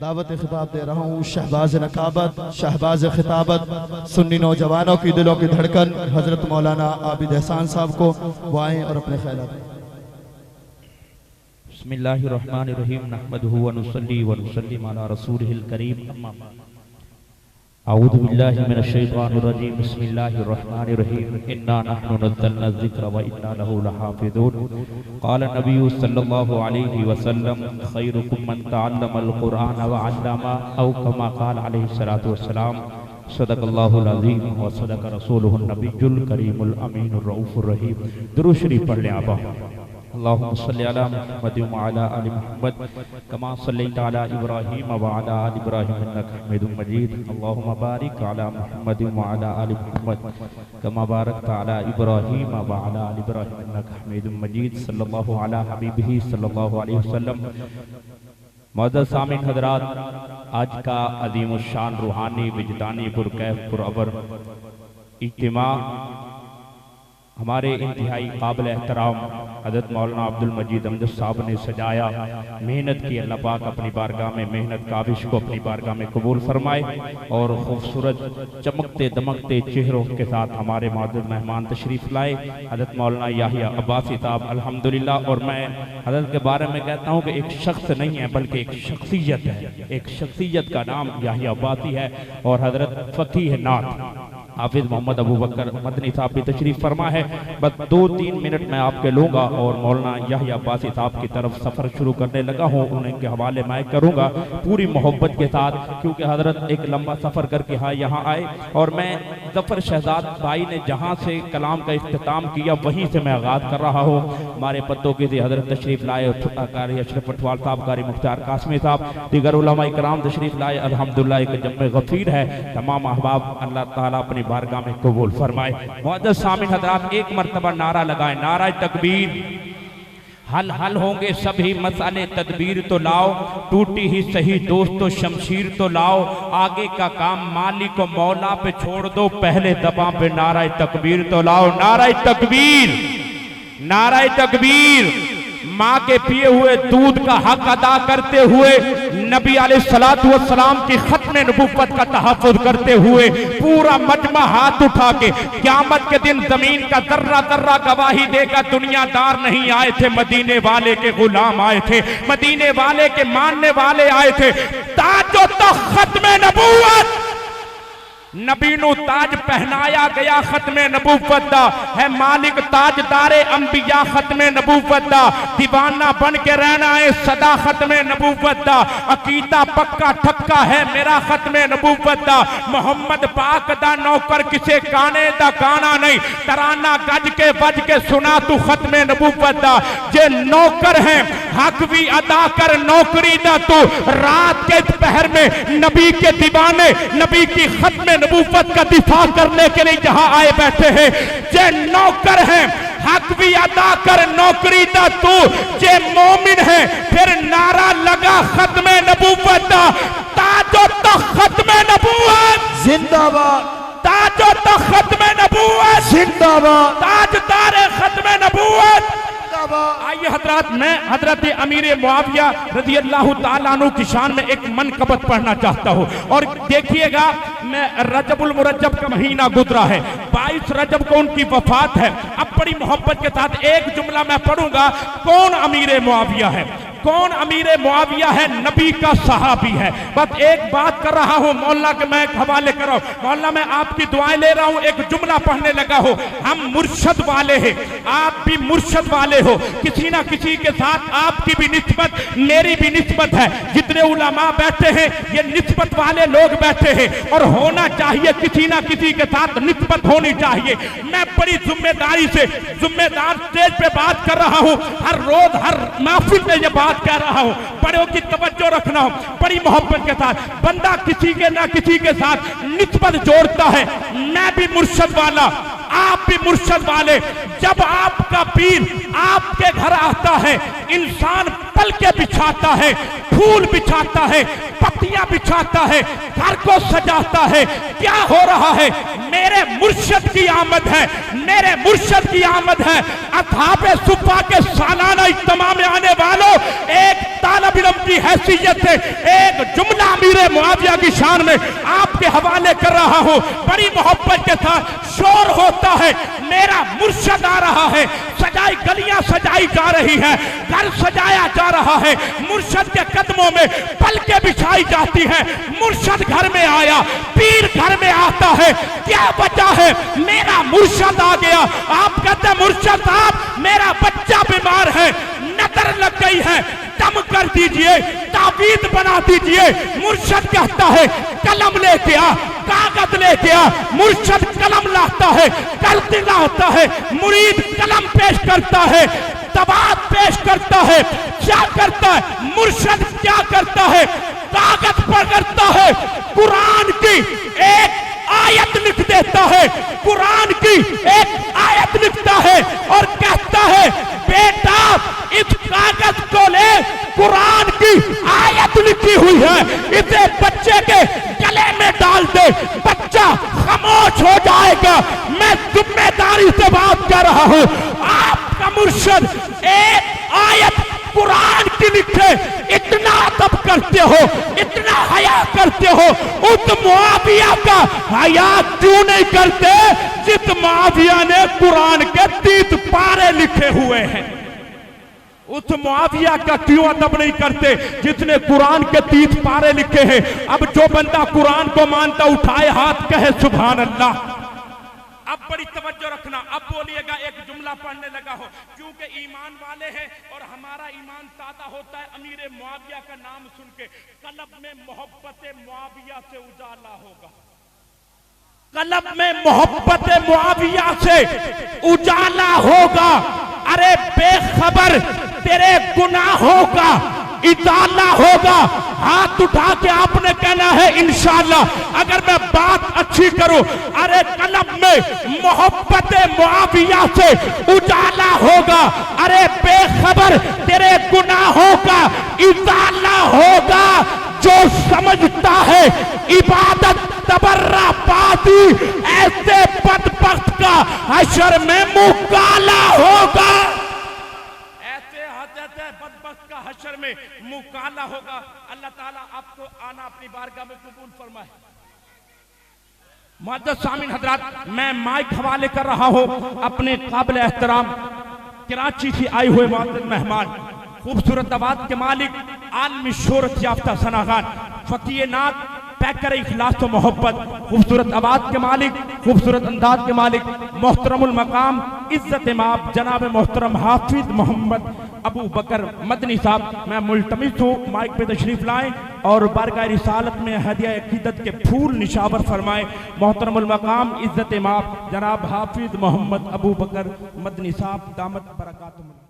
دعوت خطاب دے رہا ہوں شہباز نقابت، شہباز خطابت، سنی نوجوانوں کی دلوں کی دھڑکن حضرت مولانا عابد احسان صاحب کو وہ آئیں اور اپنے خیالات دیں۔ بسم اللہ الرحمن الرحیم نحمدہ ونصلی ونسلم علی رسولہ الکریم اما بعد۔ اعوذ باللہ من الشیطان الرجیم بسم اللہ الرحمن الرحیم انا نحن نزلنا الذکر وانا لہ لحافظون قال نبی صلی اللہ علیہ وسلم خیرکم من تعلم القرآن وعلم او کما قال علیہ الصلاۃ والسلام صدق اللہ العظیم وصدق رسولہ النبی الکریم الامین الرؤوف الرحیم۔ درود شریف پڑھ لیں آبا۔ اللہم صلی علی محمد وعلی آل محمد کما صلیت علی ابراہیم وعلی آل ابراہیم انکا حمید مجید۔ اللہم بارک علی محمد وعلی آل محمد کما بارکت علی ابراہیم وعلی آل ابراہیم انکا حمید مجید۔ صلی اللہ علی حبیبہ صلی اللہ علیہ وسلم۔ معزز سامعین حضرات، آج کا عظیم الشان روحانی وجدانی پرکیف پرعبر اجتماع ہمارے انتہائی قابل احترام حضرت مولانا عبد المجید امجد صاحب نے سجایا۔ محنت کی، اللہ پاک اپنی بارگاہ میں محنت کاوش کو اپنی بارگاہ میں قبول فرمائے اور خوبصورت چمکتے دمکتے چہروں کے ساتھ ہمارے معزز مہمان تشریف لائے حضرت مولانا یحییٰ عباسی صاحب الحمدللہ۔ اور میں حضرت کے بارے میں کہتا ہوں کہ ایک شخص نہیں ہے بلکہ ایک شخصیت ہے، ایک شخصیت کا نام یحییٰ عباسی ہے اور حضرت فقیہ نعت حافظ محمد ابو بکر مدنی صاحب بھی تشریف فرما ہے۔ بس 2-3 منٹ میں آپ کے لوں گا اور مولانا یحییٰ عباسی صاحب کی طرف سفر شروع کرنے لگا ہوں، انہیں کے حوالے میں کروں گا پوری محبت کے ساتھ، کیونکہ حضرت ایک لمبا سفر کر کے یہاں آئے اور میں ظفر شہزاد بھائی نے جہاں سے کلام کا اختتام کیا وہیں سے میں آغاز کر رہا ہوں۔ ہمارے پتوں کے سے حضرت تشریف لائے، قاری اشرف پٹوال صاحب، قاری مختار قاسمی صاحب، دیگر علماء کرام تشریف لائے۔ الحمدللہ ایک جمع غفیر ہے، تمام احباب اللہ تعالیٰ اپنی بارگاہ میں قبول فرمائے۔ معزز سامعین حضرات، ایک مرتبہ نعرہ لگائیں، نعرہ تکبیر۔ حل حل ہوں گے سبھی مسئلے، تدبیر تو لاؤ، ٹوٹی ہی صحیح دوستو شمشیر تو لاؤ، آگے کا کام مالک و مولا پہ چھوڑ دو، پہلے دباں پہ نعرہ تکبیر تو لاؤ۔ نعرہ تکبیر، نعرہ تکبیر۔ ماں کے پیے ہوئے دودھ کا حق ادا کرتے ہوئے، نبی علیہ السلام کی ختم نبوت کا تحفظ کرتے ہوئے، پورا مجمع ہاتھ اٹھا کے قیامت کے دن زمین کا ذرہ ذرہ گواہی دے گا، دنیا دار نہیں آئے تھے، مدینے والے کے غلام آئے تھے، مدینے والے کے ماننے والے آئے تھے۔ تاج و تخت ختم نبوت، نبی نو تاج پہنایا گیا، ختم نبوت دا ہے مالک تاج دار انبیاء، ختم نبوت دا دیوانہ بن کے رہنا ہے صدا، ختم نبوت دا عقیدہ پکا ٹھکا ہے میرا، ختم نبوت دا محمد پاک دا نوکر کسے کانے دا کانا نہیں، ترانہ گج کے بج کے سنا تو ختم نبوت دا، جے نوکر ہیں حق بھی ادا کر نوکری دا، تو رات کے پہر میں نبی کے دیوانے نبی کی ختم نبوت کا دفاع کرنے کے لیے جہاں آئے بیٹھے ہیں، جے نوکر ہیں حق بھی ادا کر نوکری دا، تو جے مومن ہیں پھر نعرہ لگا ختم نبوت دا۔ تاج و تخت ختم نبوت زندہ باد، تاج و تخت ختم نبوت زندہ باد، تاجدار ختم نبوت۔ آئیے حضرات، میں حضرت امیر معاویہ رضی اللہ تعالیٰ عنہ کی شان میں ایک منقبت پڑھنا چاہتا ہوں، اور دیکھیے گا میں رجب المرجب کا مہینہ گزرا ہے، 22 رجب کو ان کی وفات ہے۔ اب بڑی محبت کے ساتھ ایک جملہ میں پڑھوں گا، کون امیر معاویہ ہے؟ کون امیر معاویہ ہے؟ نبی کا صحابی ہے۔ بس ایک بات کر رہا ہوں مولانا کے میں ایک حوالے کر رہا ہوں، مولانا میں آپ کی دعائیں لے رہا ہوں، ایک جملہ پڑھنے لگا ہو، ہم مرشد والے ہیں، آپ بھی مرشد والے ہو، کسی نہ کسی کے ساتھ آپ کی بھی نسبت میری بھی نسبت ہے، جتنے علماء بیٹھے ہیں یہ نسبت والے لوگ بیٹھے ہیں، اور ہونا چاہیے کسی نہ کسی کے ساتھ نسبت ہونی چاہیے۔ میں بڑی ذمہ داری سے ذمہ دار اسٹیج پہ بات کر رہا ہوں، ہر روز ہر محفل میں یہ بات کہہ رہا ہوں، بڑوں کی توجہ رکھنا ہوں، بڑی محبت کے ساتھ بندہ کسی کے نہ کسی کے ساتھ نسبت جوڑتا ہے۔ میں بھی مرشد والا، آپ بھی مرشد والے، جب آپ کا پیر آپ کے گھر آتا ہے انسان پلکیں بچھاتا ہے، پھول بچھاتا ہے، پتیاں بچھاتا ہے، گھر کو سجاتا ہے، کیا ہو رہا ہے؟ میرے مرشد کی آمد ہے، میرے مرشد کی آمد ہے۔ اصحاب صفہ کے سالانہ اجتماع میں آنے والوں، ایک طالب علم کی حیثیت سے ایک جملہ امیر معاویہ کی شان میں آپ کے حوالے کر رہا ہوں، بڑی محبت کے ساتھ شور ہوتا ہے، میرا مرشد آ رہا ہے، سجائی گلیاں سجائی جا رہی ہے، گھر سجایا جا رہا ہے، مرشد کے قدموں میں پلکیں بچھائی جاتی ہیں، مرشد گھر میں آیا، پیر گھر میں آتا ہے، کیا وجہ ہے؟ میرا مرشد آ گیا۔ آپ کہتے ہیں مرشد صاحب میرا بچہ بیمار ہے، نظر لگ گئی ہے، دم کر دیجئے، تعویذ بنا دیجئے۔ مرشد کہتا ہے قلم لے کے آ، کاغذ لے کے آ۔ مرشد قلم لاتا ہے، قلم لاتا ہے، مرید قلم پیش کرتا ہے، تبات پیش کرتا ہے، کیا کرتا ہے؟ مرشد کیا کرتا ہے؟ کاغذ پکڑتا ہے، قرآن کی ایک آیت لکھ دیتا ہے، قرآن کی ایک آیت لکھتا ہے اور کہتا ہے بیٹا اس کاغذ کو لے، قرآن کی آیت لکھی ہوئی ہے، اسے بچے کے گلے میں ڈال دے، بچہ خاموش ہو جائے گا۔ میں ذمہ داری سے بات کر رہا ہوں، آپ کا مرشد ایک آیت قرآن کی لکھے، اتنا ادب کرتے ہو، اتنا حیا کرتے ہو، اس معاویہ کا حیا کیوں نہیں کرتے جس معاویہ نے قرآن کے 30 پارے لکھے ہوئے ہیں؟ اس معاویہ کا کیوں ادب نہیں کرتے جس نے قرآن کے 30 پارے لکھے ہیں؟ اب جو بندہ قرآن کو مانتا اٹھائے ہاتھ کہے سبحان اللہ۔ اب بڑی توجہ رکھنا، اب بولیے گا ایک جملہ پڑھنے لگا ہو، کیونکہ ایمان والے ہیں اور ہمارا ایمان تازہ ہوتا ہے امیر معاویہ کا نام سن کے۔ قلب میں محبت معاویہ سے اجالا ہوگا، قلب میں محبت معاویہ سے اجالا ہوگا۔ ارے بے خبر تیرے گناہوں کا ازالہ ہوگا۔ ہاتھ اٹھا کے آپ نے کہنا ہے انشاءاللہ، اگر میں بات اچھی کروں، ارے قلب میں محبت معاویہ سے اجالا ہوگا، ارے بے خبر تیرے گناہوں کا ازالہ ہوگا۔ جو سمجھتا ہے عبادت تبرہ بازی، ایسے بدبخت کا حشر میں منہ کالا ہوگا، بدبخت کا حشر میں منہ کالا ہوگا۔ اللہ تعالیٰ آپ کو آنا اپنی بارگاہ میں قبول فرمائے۔ معزز سامعین حضرات، میں مائک حوالے کر رہا ہوں اپنے قابل احترام کراچی سے آئے ہوئے معزز مہمان، خوبصورت آواز کے مالک، عالمی شہرت یافتہ ثناگان، فقیہ نعت، پیکر اخلاص و محبت، خوبصورت آواز کے مالک، خوبصورت انداز کے مالک، محترم المقام عزت مآب جناب محترم حافظ محمد ابو بکر مدنی صاحب، میں ملتمس ہوں مائک پہ تشریف لائیں اور بارگاہ رسالت میں ہدیہ عقیدت کے پھول نشاور فرمائیں۔ محترم المقام عزت مآب جناب حافظ محمد ابو بکر مدنی صاحب دامت برکاتہم۔